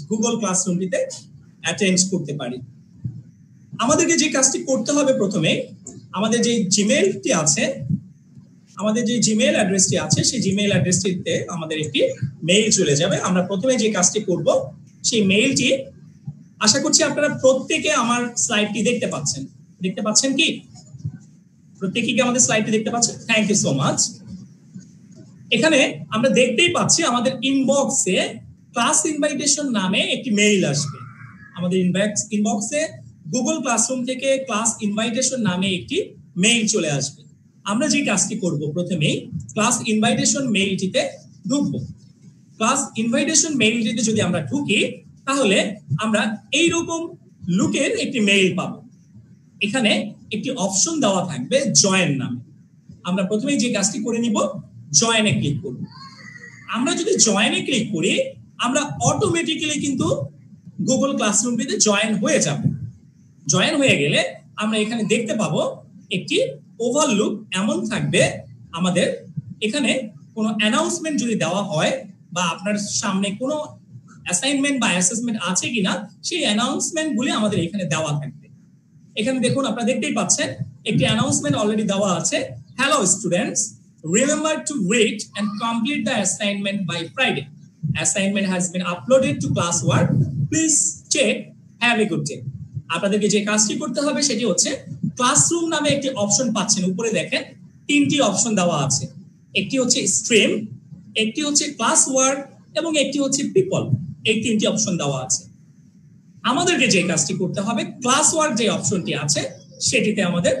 গুগল ক্লাসরুমটিতে অ্যাটেন্ড করতে পারি। আমাদেরকে যে কাজটি করতে হবে, প্রথমে আমাদের যে জিমেইলটি আছে, আমাদের যে জিমেইল অ্যাড্রেসটি আছে, সেই জিমেইল অ্যাড্রেসটিতে আমাদের একটি মেইল চলে যাবে। আমরা প্রথমে যে কাজটি করব, সেই মেইলটি, আশা করছি আপনারা প্রত্যেকে আমার স্লাইডটি দেখতে পাচ্ছেন কি? প্রত্যেকে কি আমাদের স্লাইডটি দেখতে পাচ্ছেন? Thank you so much. এখানে আমরা দেখতেই পাচ্ছি আমাদের ইনবক্সে ক্লাস ইনভাইটেশন নামে একটি মেইল আসবে। আমাদের ইনবক্সে গুগল ক্লাসরুম থেকে ক্লাস ইনভাইটেশন নামে একটি মেইল চলে আসবে। আমরা যে কাজটি করব, প্রথমেই ক্লাস ইনভাইটেশন মেইলটিতে ঢুকবো। ক্লাস ইনভাইটেশন মেইলটিতে যদি আমরা ঢুকি, তাহলে আমরা এইরকম লুকের একটি মেইল পাবো। এখানে একটি অপশন দেওয়া থাকবে জয়েন নামে। আমরা প্রথমেই যে কাজটি করে নিব, জয়েনে ক্লিক করব। আমরা যদি জয়েনে ক্লিক করি, আমরা অটোমেটিক্যালি কিন্তু গুগল ক্লাসরুমটিতে জয়েন হয়ে যাব। জয়েন হয়ে গেলে আমরা এখানে দেখতে পাবো একটি ওভারলুক এমন থাকবে। আমাদের এখানে কোনো অ্যানাউন্সমেন্ট যদি দেওয়া হয় বা আপনার সামনে কোনো অ্যাসাইনমেন্ট বা অ্যাসেসমেন্ট আছে কিনা, সেই অ্যানাউন্সমেন্ট গুলি আমাদের এখানে দেওয়া থাকবে। এখানে দেখুন, আপনারা দেখতেই পাচ্ছেন একটি অ্যানাউন্সমেন্ট অলরেডি দেওয়া আছে। Hello students, remember to read and complete the assignment by Friday. Assignment has been uploaded to class work, please check, have a good day. আপনাদেরকে যে কাজটি করতে হবে সেটি হচ্ছে ক্লাসরুম নামে একটি অপশন পাচ্ছেন, উপরে দেখেন তিনটি অপশন দেওয়া আছে। একটি হচ্ছে স্ট্রিম, একটি হচ্ছে ক্লাস ওয়ার্ক এবং একটি হচ্ছে পিপল। এই তিনটি অপশন দেওয়া আছে। আমাদেরকে যে কাজটি করতে হবে, ক্লাস ওয়ার্ক যে অপশনটি আছে সেটিতে আমাদের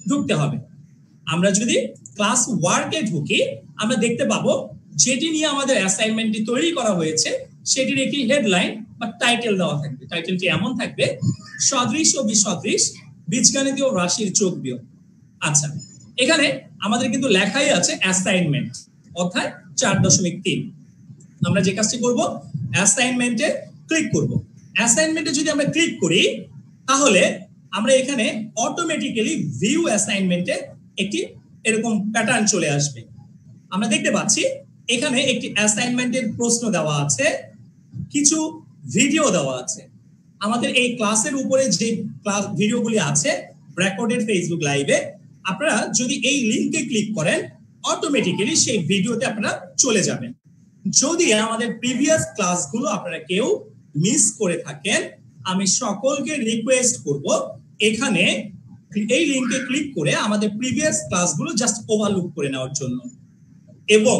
ঢুকতে হবে। আমরা যদি ক্লাস ওয়ার্কে ঢুকি, আমরা দেখতে পাবো যেটি নিয়ে আমাদের অ্যাসাইনমেন্টটি তৈরি করা হয়েছে সেটির একটি হেডলাইন বা টাইটেল দেওয়া থাকবে। টাইটেলটি এমন থাকবে, সদৃশ ও বিসদৃশ বীজগণিতীয় রাশির যোগ বিয়োগ। আচ্ছা, এখানে আমাদের কিন্তু লেখাই আছে অ্যাসাইনমেন্ট অর্থাৎ 4.3। আমরা যে কাজটি করব, অ্যাসাইনমেন্টে ক্লিক করব। অ্যাসাইনমেন্টে যদি আমরা ক্লিক করি তাহলে আমরা এখানে অটোমেটিক্যালি ভিউ অ্যাসাইনমেন্টে একটি এরকম প্যাটার্ন চলে আসবে। আমরা দেখতে পাচ্ছি এখানে একটি অ্যাসাইনমেন্টের প্রশ্ন দেওয়া আছে, কিছু ভিডিও দেওয়া আছে। আমাদের এই ক্লাসের উপরে যে ক্লাস ভিডিওগুলি আছে রেকর্ডেড ফেসবুক লাইভে, আপনারা যদি এই লিংকে ক্লিক করেন অটোমেটিক্যালি সেই ভিডিওতে আপনারা চলে যাবেন। যদি আমাদের প্রিভিয়াস ক্লাসগুলো আপনারা কেউ মিস করে থাকেন, আমি সকলকে রিকোয়েস্ট করব এখানে এই লিংকে ক্লিক করে আমাদের প্রিভিয়াস ক্লাসগুলো জাস্ট ওভারলুক করে নেওয়ার জন্য। এবং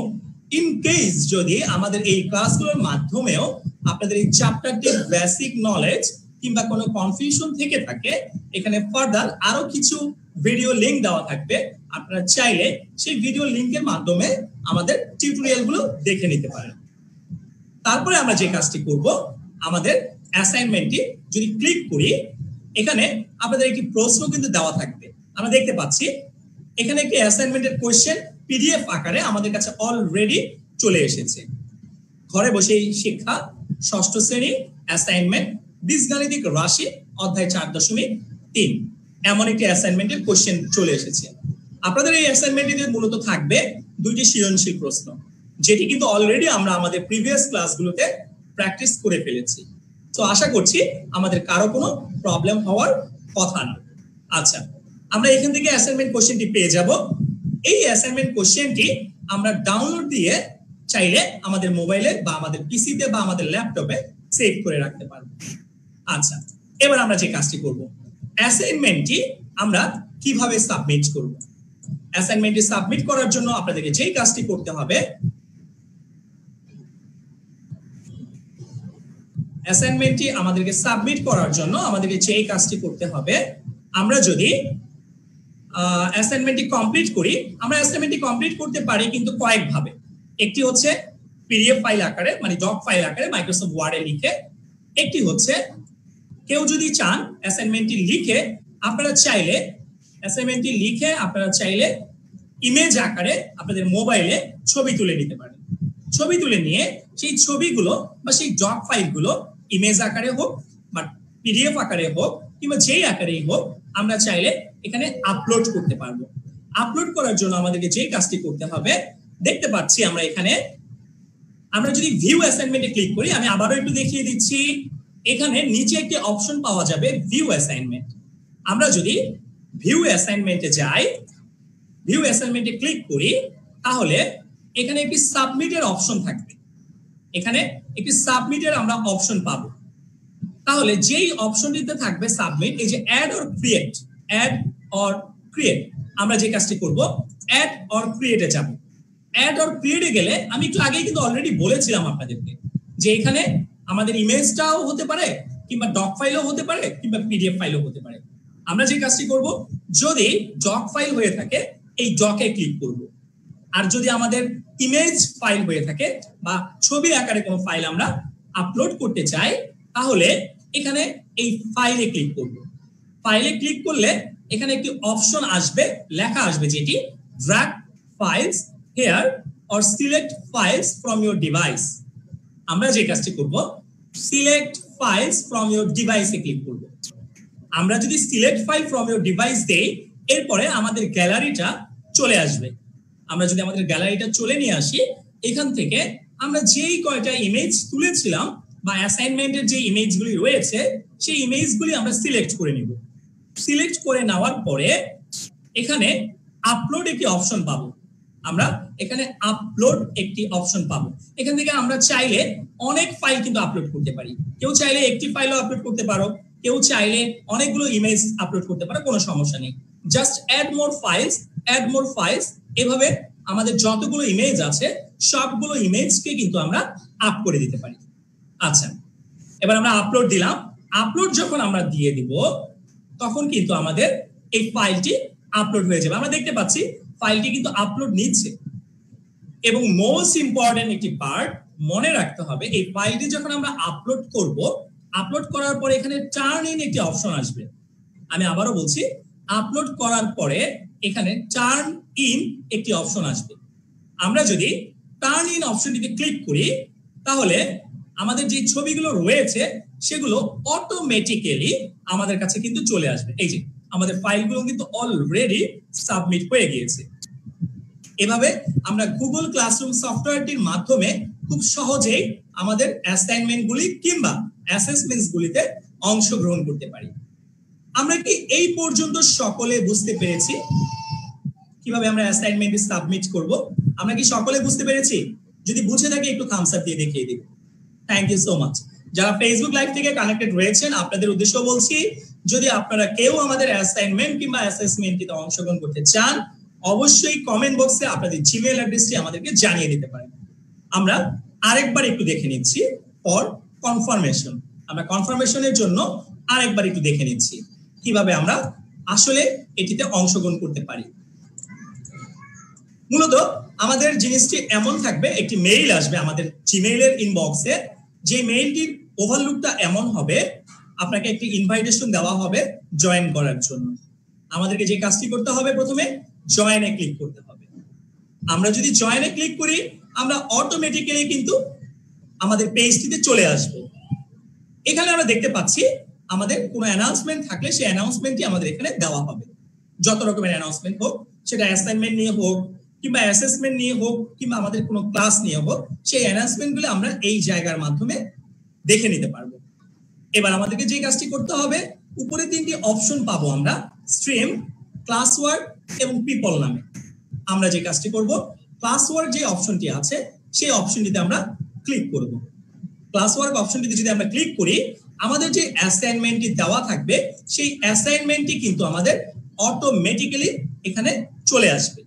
ইন কেস যদি আমাদের এই ক্লাসগুলোর মাধ্যমেও আপনাদের এই চ্যাপ্টারটির বেসিক নলেজ কিংবা কোনো কনফিউশন থেকে থাকে, এখানে ফার্দার আরো কিছু ভিডিও লিংক দেওয়া থাকবে। আপনারা চাইলে সেই ভিডিও লিংকের মাধ্যমে আমাদের টিউটোরিয়ালগুলো দেখে নিতে পারেন। তারপরে আমরা যে কাজটি করব, আমাদের অ্যাসাইনমেন্টটি যদি ক্লিক করি, এখানে আপনাদের একটি প্রশ্ন কিন্তু দেওয়া থাকবে। আমরা দেখতে পাচ্ছি এখানে একটি অ্যাসাইনমেন্টের কোশ্চেন পিডিএফ আকারে আমাদের কাছে অলরেডি চলে এসেছে। ঘরে বসেই শিক্ষা ষষ্ঠ শ্রেণী অ্যাসাইনমেন্ট বীজগাণিতিক রাশি অধ্যায় 4.3 এমন একটি অ্যাসাইনমেন্টের কোশ্চেন চলে এসেছে। আপনাদের এই অ্যাসাইনমেন্টটিতে মূলত থাকবে দুইটি সৃজনশীল প্রশ্ন, যেটি কিন্তু অলরেডি আমরা আমাদের প্রিভিয়াস ক্লাসগুলোতে প্র্যাকটিস করে ফেলেছি। তো আশা করছি আমাদের কারো কোনো প্রবলেম হওয়ার কথা না। আচ্ছা, আমরা এখান থেকে অ্যাসাইনমেন্ট কোশ্চেনটি পেয়ে যাব। এই অ্যাসাইনমেন্ট কোশ্চেনটি আমরা ডাউনলোড দিয়ে চাইলে আমাদের মোবাইলে বা আমাদের পিসিতে বা আমাদের ল্যাপটপে সেভ করে রাখতে পারবো। আচ্ছা, এবার আমরা যে কাজটি করব, অ্যাসাইনমেন্টটি আমরা কিভাবে সাবমিট করব। অ্যাসাইনমেন্টটি সাবমিট করার জন্য আপনাদেরকে যেই কাজটি করতে হবে, অ্যাসাইনমেন্টটি আমাদেরকে সাবমিট করার জন্য আমাদেরকে যেই কাজটি করতে হবে, আমরা যদি অ্যাসাইনমেন্টটি কমপ্লিট করি, আমরা অ্যাসাইনমেন্টটি কমপ্লিট করতে পারি কিন্তু কয়েকভাবে। একটি হচ্ছে পিডিএফ ফাইল আকারে, মানে ডক ফাইল আকারে মাইক্রোসফট ওয়ার্ডে লিখে। একটি হচ্ছে কেউ যদি চান অ্যাসাইনমেন্টটি লিখে আপনারা চাইলে ইমেজ আকারে আপনাদের মোবাইলে ছবি তুলে নিতে পারেন। ছবি তুলে নিয়ে সেই ছবিগুলো বা সেই ডক ফাইলগুলো ইমেজ আকারে হোক বা পিডিএফ আকারে হোক কিংবা যেই আকারেই হোক, আমরা চাইলে এখানে আপলোড করতে পারবো। আপলোড করার জন্য আমাদেরকে যে কাজটি করতে হবে, দেখতে পাচ্ছি আমরা এখানে, আমরা যদি ভিউ অ্যাসাইনমেন্টে ক্লিক করি, আমি আবারও একটু দেখিয়ে দিচ্ছি, এখানে নিচে একটি অপশন পাওয়া যাবে ভিউ অ্যাসাইনমেন্ট। আমরা যদি ভিউ অ্যাসাইনমেন্টে যাই, ভিউ অ্যাসাইনমেন্টে ক্লিক করি, তাহলে এখানে একটি সাবমিটের অপশন থাকবে। এখানে একটি সাবমিটের আমরা অপশন পাবো। তাহলে যেই অপশনটিতে থাকবে সাবমিট, এই যে অ্যাড অর ক্রিয়েট, আমরা যে কাজটি করব অ্যাড অর ক্রিয়েটে যাব। অ্যাড অর ক্রিয়েটে গেলে আমি একটু আগেই কিন্তু অলরেডি বলেছিলাম আপনাদেরকে যে এখানে আমাদের ইমেজটাও হতে পারে কিংবা ডক ফাইলও হতে পারে কিংবা পিডিএফ ফাইলও হতে পারে। আমরা যে কাজটি করব, যদি ডক ফাইল হয়ে থাকে এই ডকে ক্লিক করব, আর যদি আমাদের ইমেজ ফাইল হয়ে থাকে বা ছবি আকারে কোনো ফাইল আমরা আপলোড করতে চাই, তাহলে এখানে এই ফাইলে ক্লিক করব। ফাইলে ক্লিক করলে এখানে একটি অপশন আসবে, লেখা আসবে যেটি drag files here or select files from your device. আমরা যে কাজটি করব, সিলেক্ট ফাইলস ফ্রম ইওর ডিভাইসে ক্লিক করব। আমরা যদি select file from your device দেই, এরপরে আমাদের গ্যালারিটা চলে আসবে। আমরা যদি আমাদের গ্যালারিটা চলে নিয়ে আসি, এখান থেকে আমরা যেই কয়টা ইমেজ তুলেছিলাম বা অ্যাসাইনমেন্টের যে ইমেজগুলি রয়েছে সেই ইমেজগুলি আমরা সিলেক্ট করে নিব। সিলেক্ট করে নেওয়ার পরে এখানে আপলোড একটি অপশন পাবো। আমরা এখানে আপলোড একটি অপশন পাবো। এখান থেকে আমরা চাইলে অনেক ফাইল কিন্তু আপলোড করতে পারি। কেউ চাইলে একটি ফাইলও আপলোড করতে পারো, কেউ চাইলে অনেকগুলো ইমেজ আপলোড করতে পারে, কোনো সমস্যা নেই। জাস্ট অ্যাড মোর ফাইলস এভাবে আমাদের যতগুলো ইমেজ আছে সবগুলো ইমেজকে কিন্তু আমরা আপ করে দিতে পারি। আচ্ছা, এবার আমরা আপলোড দিলাম। আপলোড যখন আমরা দিয়ে দিব তখন কিন্তু আমাদের এই ফাইলটি আপলোড হয়ে যাবে। আমরা দেখতে পাচ্ছি ফাইলটি কিন্তু আপলোড নিচ্ছে। এবং মোস্ট ইম্পর্টেন্ট একটি পার্ট মনে রাখতে হবে, এই ফাইলটি যখন আমরা আপলোড করব, আপলোড করার পরে এখানে টার্ন ইন একটি অপশন আসবে। আমি আবারও বলছি, আপলোড করার পরে এখানে টার্ন ইন একটি অপশন আসবে। আমরা যদি টার্ন ইন অপশনটিতে ক্লিক করি তাহলে আমাদের যে ছবিগুলো রয়েছে সেগুলো অটোমেটিক্যালি আমাদের কাছে কিন্তু চলে আসবে। এই যে আমাদের ফাইলগুলো কিন্তু অলরেডি সাবমিট হয়ে গিয়েছে। এভাবে আমরা গুগল ক্লাসরুম সফটওয়্যারটির মাধ্যমে খুব সহজেই আমাদের অ্যাসাইনমেন্টগুলি কিংবা অ্যাসেসমেন্টসগুলিতে অংশগ্রহণ করতে পারি। আমরা কি এই পর্যন্ত সকলে বুঝতে পেরেছি কিভাবে আমরা অ্যাসাইনমেন্ট সাবমিট করব? আমরা কি সকলে বুঝতে পেরেছি? যদি বুঝে থাকি একটু থামস আপ দিয়ে দেখিয়ে দিন। Thank you so much. যারা ফেসবুক লাইভ থেকে কানেক্টেড রয়েছেন আপনাদের উদ্দেশ্য বলছি, যদি আপনারা কেউ আমাদের অ্যাসাইনমেন্ট কিংবা অ্যাসেসমেন্টটিতে অংশগ্রহণ করতে চান অবশ্যই কমেন্ট বক্সে আপনাদের জিমেইল অ্যাড্রেসটি আমাদেরকে জানিয়ে দিতে পারেন। আমরা আরেকবার একটু দেখে নিচ্ছি ফর কনফার্মেশন। আমরা কনফার্মেশনের জন্য আরেকবার একটু দেখে নিচ্ছি কিভাবে আমরা আসলে এটিতে অংশগ্রহণ করতে পারি। মূলত আমাদের জিনিসটি এমন থাকবে, একটি মেইল আসবে আমাদের জিমেইলের ইনবক্সে। যে মেইলটির ওভারলুকটা এমন হবে, আপনাকে একটি ইনভাইটেশন দেওয়া হবে জয়েন করার জন্য। আমাদেরকে যে কাজটি করতে হবে, প্রথমে জয়েনে ক্লিক করতে হবে। আমরা যদি জয়েনে ক্লিক করি আমরা অটোমেটিক্যালি কিন্তু আমাদের পেজটিতে চলে আসব। এখানে আমরা দেখতে পাচ্ছি আমাদের কোনো অ্যানাউন্সমেন্ট থাকলে সেই অ্যানাউন্সমেন্টটি আমাদের এখানে দেওয়া হবে। যত রকমের অ্যানাউন্সমেন্ট হোক, সেটা অ্যাসাইনমেন্ট নিয়ে হোক কিংবা অ্যাসেসমেন্ট নিয়ে হোক কিংবা আমাদের কোনো ক্লাস নিয়ে হোক, সেই অ্যানাউন্সমেন্টগুলো আমরা এই জায়গার মাধ্যমে দেখে নিতে পারবো। এবার আমাদেরকে যে কাজটি করতে হবে, উপরে তিনটি অপশন পাবো আমরা, স্ট্রিম, ক্লাস ওয়ার্ক এবং পিপল নামে। আমরা যে কাজটি করব, ক্লাস ওয়ার্ক যে অপশনটি আছে সেই অপশনটিতে আমরা ক্লিক করব। ক্লাস ওয়ার্ক অপশনটিতে যদি আমরা ক্লিক করি আমাদের যে অ্যাসাইনমেন্টটি দেওয়া থাকবে সেই অ্যাসাইনমেন্টটি কিন্তু আমাদের অটোমেটিক্যালি এখানে চলে আসবে।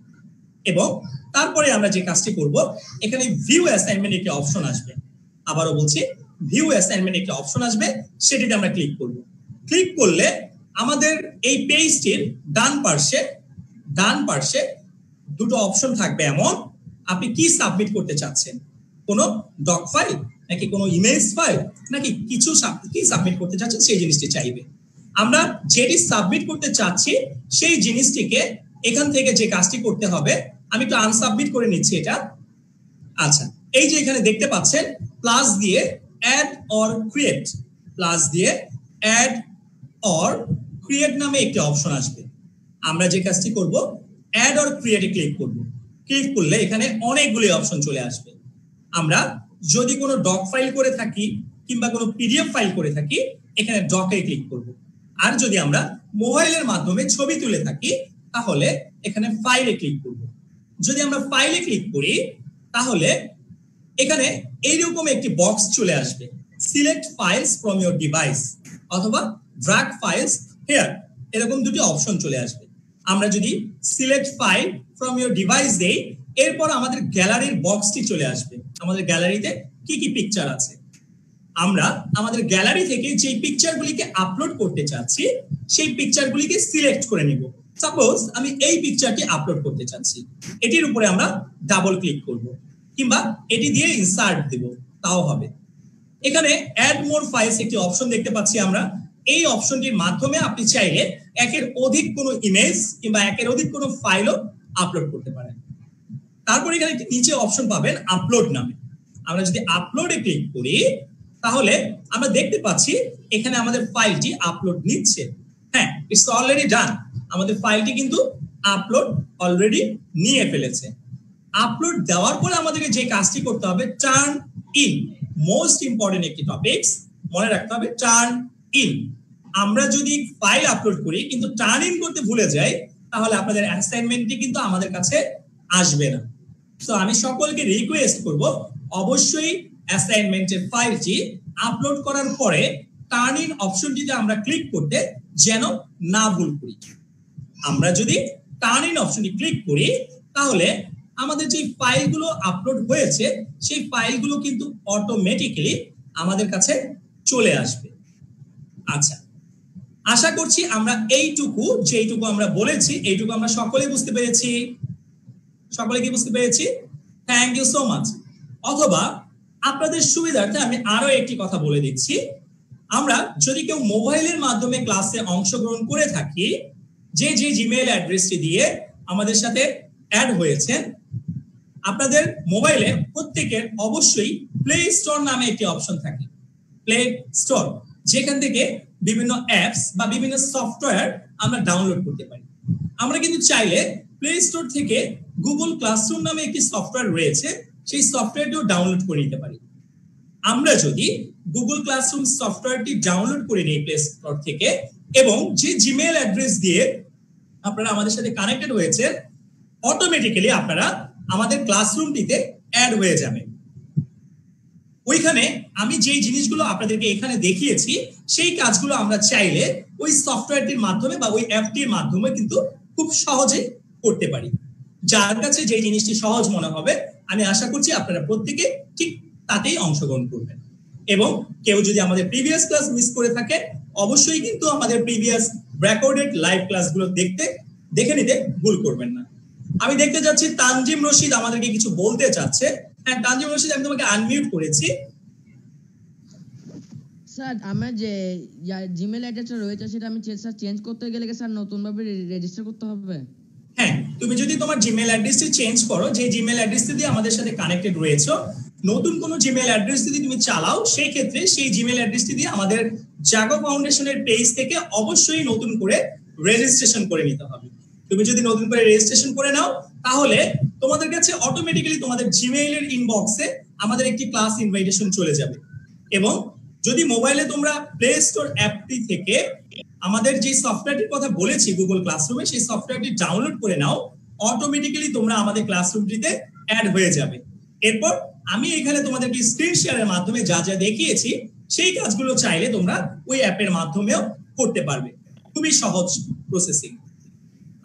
এবং তারপরে আমরা যে কাজটি করব, এখানে ভিউ অ্যাসাইনমেন্ট একটি অপশন আসবে। আবারও বলছি, ভিউ অ্যাসাইনমেন্ট একটি অপশন আসবে, সেটিতে আমরা ক্লিক করব। ক্লিক করলে আমাদের এই পেজটির ডান পার্শ্বে দুটো অপশন থাকবে এমন, আপনি কি সাবমিট করতে চাচ্ছেন, কোনো ডক ফাইল নাকি কোনো ইমেজ ফাইল নাকি কিছু কি সাবমিট করতে চাচ্ছেন সেই জিনিসটি চাইবে। আমরা যেটি সাবমিট করতে চাচ্ছি সেই জিনিসটিকে এখান থেকে যে কাজটি করতে হবে, আমি একটু আনসাবমিট করে নিচ্ছি এটা। আচ্ছা, এই যে এখানে দেখতে পাচ্ছেন প্লাস দিয়ে অ্যাড অর ক্রিয়েট, প্লাস দিয়ে অ্যাড অর ক্রিয়েট নামে একটি অপশন আসবে। আমরা যে কাজটি করব, অ্যাড অর ক্রিয়েটে ক্লিক করব। ক্লিক করলে এখানে অনেকগুলি অপশন চলে আসবে। আমরা যদি কোনো ডক ফাইল করে থাকি কিংবা কোনো পিডিএফ ফাইল করে থাকি এখানে ডকে ক্লিক করব। আর যদি আমরা মোবাইলের মাধ্যমে ছবি তুলে থাকি তাহলে এখানে ফাইলে ক্লিক করব। যদি আমরা ফাইলে ক্লিক করি তাহলে এখানে এইরকম একটি বক্স চলে আসবে, select files from your device অথবা ড্র্যাগ ফাইলস হিয়ার, এরকম দুটি অপশন চলে আসবে। আমরা যদি select file from your device দেই এরপর আমাদের গ্যালারির বক্সটি চলে আসবে। আমাদের গ্যালারিতে কি কি পিকচার আছে, আমরা আমাদের গ্যালারি থেকে যে পিকচারগুলিকে আপলোড করতে চাচ্ছি সেই পিকচারগুলিকে সিলেক্ট করে নিব। সাপোজ আমি এই পিকচারটি আপলোড করতে চাচ্ছি, এটির উপরে আমরা ডাবল ক্লিক করব কিংবা এটি দিয়ে ইনসার্ট দেব, তাও হবে। এখানে অ্যাড মোর ফাইলস একটি অপশন দেখতে পাচ্ছি আমরা। এই অপশনটির মাধ্যমে আপনি চাইলে একের অধিক কোনো ইমেজ কিংবা একের অধিক কোনো ফাইলও আপলোড করতে পারেন। তারপর এখানে একটি নিচে অপশন পাবেন আপলোড নামে। আমরা যদি আপলোডে ক্লিক করি তাহলে আমরা দেখতে পাচ্ছি এখানে আমাদের ফাইলটি আপলোড নিচ্ছে। হ্যাঁ, ইটস অলরেডি ডান। আমাদের ফাইলটি কিন্তু আপলোড অলরেডি নিয়ে ফেলেছে। আপলোড দেওয়ার পরে আমাদেরকে যে কাজটি করতে হবে, টার্ন ইন, মোস্ট ইম্পর্টেন্ট একটি টপিকস মনে রাখতে হবে, টার্ন ইন। আমরা যদি ফাইল আপলোড করি কিন্তু টার্ন ইন করতে ভুলে যাই তাহলে আপনাদের অ্যাসাইনমেন্টটি কিন্তু আমাদের কাছে আসবে না। সো আমি সকলকে রিকোয়েস্ট করব অবশ্যই অ্যাসাইনমেন্টের ফাইলটি আপলোড করার পরে টার্ন ইন অপশনটিতে আমরা ক্লিক করতে যেন না ভুল করি। আমরা যদি টার্ন ইন অপশনটি ক্লিক করি তাহলে আমাদের যে ফাইলগুলো আপলোড হয়েছে সেই ফাইলগুলো কিন্তু অটোমেটিক্যালি আমাদের কাছে চলে আসবে। আচ্ছা, আশা করছি আমরা যেইটুকু আমরা বলেছি এইটুকু আমরা সকলেই বুঝতে পেরেছি। সকলে কি বুঝতে পেরেছি? Thank you so much. অথবা আপনাদের সুবিধার্থে আমি আরো একটি কথা বলে দিচ্ছি, আমরা যদি কেউ মোবাইলের মাধ্যমে ক্লাসে অংশগ্রহণ করে থাকি, যে জিমেইল অ্যাড্রেসটি দিয়ে আমাদের সাথে অ্যাড হয়েছেন, আপনাদের মোবাইলে প্রত্যেকের অবশ্যই প্লে স্টোর নামে একটি অপশন থাকে, প্লে স্টোর, যেখান থেকে বিভিন্ন অ্যাপস বা বিভিন্ন সফটওয়্যার আমরা ডাউনলোড করতে পারি। আমরা কিন্তু চাইলে প্লে স্টোর থেকে গুগল ক্লাসরুম নামে একটি সফটওয়্যার রয়েছে, সেই সফটওয়্যারটিও ডাউনলোড করে নিতে পারি। আমরা যদি গুগল ক্লাসরুম সফটওয়্যারটি ডাউনলোড করে নিই প্লে স্টোর থেকে এবং যে জিমেইল অ্যাড্রেস দিয়ে আপনারা আমাদের সাথে কানেক্টেড হয়েছে, অটোমেটিক্যালি আপনারা আমাদের ক্লাসরুমটিতে অ্যাড হয়ে যাবেন। ওইখানে আমি যে জিনিসগুলো আপনাদেরকে এখানে দেখিয়েছি সেই কাজগুলো আমরা চাইলে ওই সফটওয়্যারটির মাধ্যমে বা ওই অ্যাপটির মাধ্যমে কিন্তু খুব সহজেই করতে পারি। যার কাছে যে জিনিসটি সহজ মনে হবে আমি আশা করছি আপনারা প্রত্যেকে ঠিক তাতেই অংশগ্রহণ করবেন। এবং কেউ যদি আমাদের প্রিভিয়াস ক্লাস মিস করে থাকে অবশ্যই কিন্তু আমাদের প্রিভিয়াস রেকর্ডেড লাইভ ক্লাসগুলো দেখে নিতে ভুল করবেন না। আমি দেখতে যাচ্ছি তানজিম রশিদ আমাদেরকে কিছু বলতে চাচ্ছে। হ্যাঁ তানজিম রশিদ, আমি তোমাকে আনমিউট করেছি। স্যার আমার যে জিমেইল অ্যাড্রেসটা রয়েছে সেটা আমি চেঞ্জ করতে গেলে স্যার নতুন ভাবে রেজিস্টার করতে হবে? হ্যাঁ, তুমি যদি তোমার জিমেইল অ্যাড্রেসটি চেঞ্জ করো, যে জিমেইল অ্যাড্রেসটি দিয়ে আমাদের সাথে কানেক্টেড রয়েছে, নতুন কোনো জিমেইল অ্যাড্রেস যদি তুমি চালাও সেই ক্ষেত্রে সেই জিমেইল অ্যাড্রেসটি দিয়ে আমাদের জাগো ফাউন্ডেশনের পেজ থেকে অবশ্যই নতুন করে রেজিস্ট্রেশন করে নিতে হবে। তুমি যদি নতুন করে রেজিস্ট্রেশন করে নাও তাহলে তোমাদের কাছে অটোমেটিক্যালি তোমাদের জিমেইলের ইনবক্সে আমাদের একটি ক্লাস ইনভাইটেশন চলে যাবে। এবং যদি মোবাইলে তোমরা প্লে স্টোর অ্যাপটি থেকে আমাদের যে সফটওয়্যারটির কথা বলেছি গুগল ক্লাসরুমে, সেই সফটওয়্যারটি ডাউনলোড করে নাও, অটোমেটিক্যালি তোমরা আমাদের ক্লাসরুমটিতে অ্যাড হয়ে যাবে। এরপর আমি এখানে তোমাদেরকে স্ক্রিন শেয়ারের মাধ্যমে যা যা দেখিয়েছি সেই কাজগুলো চাইলে তোমরা ওই অ্যাপের মাধ্যমেও করতে পারবে। খুবই সহজ প্রসেসিং।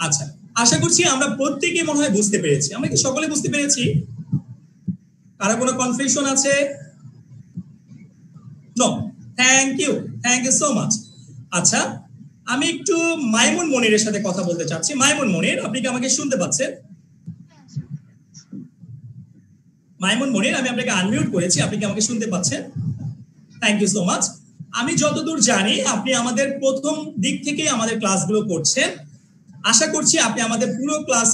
আচ্ছা, আশা করছি আমরা প্রত্যেকে মনে হয় বুঝতে পেরেছি। আমরা কি সকলে বুঝতে পেরেছি? কারো কোনো কনফিউশন আছে? No, thank you so much. আচ্ছা, আমি একটু মাইমুন মনিরের সাথে কথা বলতে চাচ্ছি। মাইমুন মনির, আপনি কি আমাকে শুনতে পাচ্ছেন? মাইমুন মনির, আমি আপনাকে আনমিউট করেছি, আপনি কি আমাকে শুনতে পাচ্ছেন? Thank you so much. আমি যতদূর জানি আপনি আমাদের প্রথম দিক থেকে আমাদের ক্লাসগুলো করছেন। আশা করছি আপনি আমাদের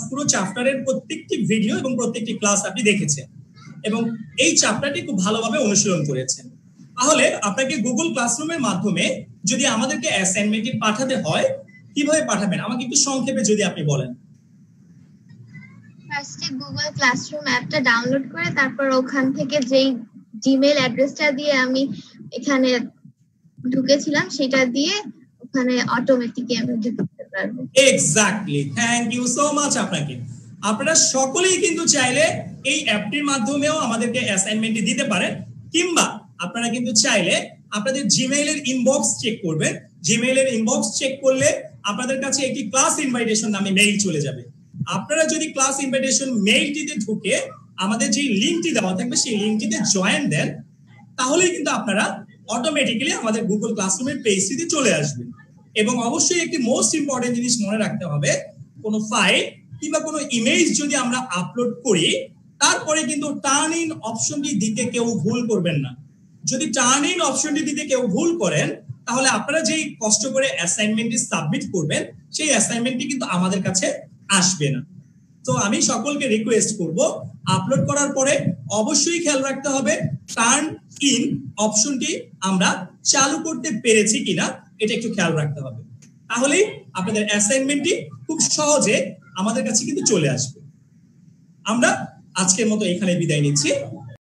পুরো চ্যাপ্টারের প্রত্যেকটি ভিডিও এবং প্রত্যেকটি ক্লাস আপনি দেখেছেন এবং এই চ্যাপ্টারটি খুব ভালোভাবে অনুশীলন করেছেন। তাহলে আপনাকে গুগল ক্লাসরুমের মাধ্যমে যদি আমাদেরকে অ্যাসাইনমেন্টটি পাঠাতে হয় কিভাবে পাঠাবেন আমাকে একটু সংক্ষেপে যদি আপনি বলেন। ফার্স্টে গুগল ক্লাসরুম অ্যাপটা ডাউনলোড করে তারপর ওখান থেকে যেই জিমেইল অ্যাড্রেসটা দিয়ে আমি এখানে ঢুকেছিলাম সেটা দিয়ে ওখানে অটোমেটিক্যালি আমি ঢুকতে পারবো। Exactly, thank you so much আপনাকে। আপনারা সকলেই কিন্তু চাইলে এই অ্যাপটির মাধ্যমেও আমাদেরকে অ্যাসাইনমেন্টটি দিতে পারেন, কিংবা আপনারা কিন্তু চাইলে আপনাদের জিমেইলের ইনবক্স চেক করবেন। জিমেইলের ইনবক্স চেক করলে আপনাদের কাছে একটি ক্লাস ইনভাইটেশন নামে মেইল চলে যাবে। আপনারা যদি ক্লাস ইনভাইটেশন মেইলটিতে ঢুকে আমাদের যে লিংকটি দেওয়া থাকবে সেই লিংকটিতে জয়েন দেন, তাহলেই কিন্তু আপনারা অটোমেটিক্যালি আমাদের গুগল ক্লাসরুমের পেজটিতে চলে আসবেন। এবং অবশ্যই একটি মোস্ট ইম্পর্টেন্ট জিনিস মনে রাখতে হবে, কোনো ফাইল কিংবা কোনো ইমেজ যদি আমরা আপলোড করি তারপরে কিন্তু টার্ন ইন অপশনটি দিতে কেউ ভুল করবেন না। যদি টার্ন ইন অপশনটি দিতে কেউ ভুল করেন তাহলে আপনারা যেই কষ্ট করে অ্যাসাইনমেন্টটি সাবমিট করবেন সেই অ্যাসাইনমেন্টটি কিন্তু আমাদের কাছে আসবে না। তো আমি সকলকে রিকোয়েস্ট করব, আপলোড করার পরে অবশ্যই খেয়াল রাখতে হবে টার্ন ইন অপশনটি আমরা চালু করতে পেরেছি কিনা, এটা একটু খেয়াল রাখতে হবে। তাহলেই আপনাদের অ্যাসাইনমেন্টটি খুব সহজে আমাদের কাছে কিন্তু চলে আসবে। আমরা আজকের মতো এখানে বিদায় নিচ্ছি।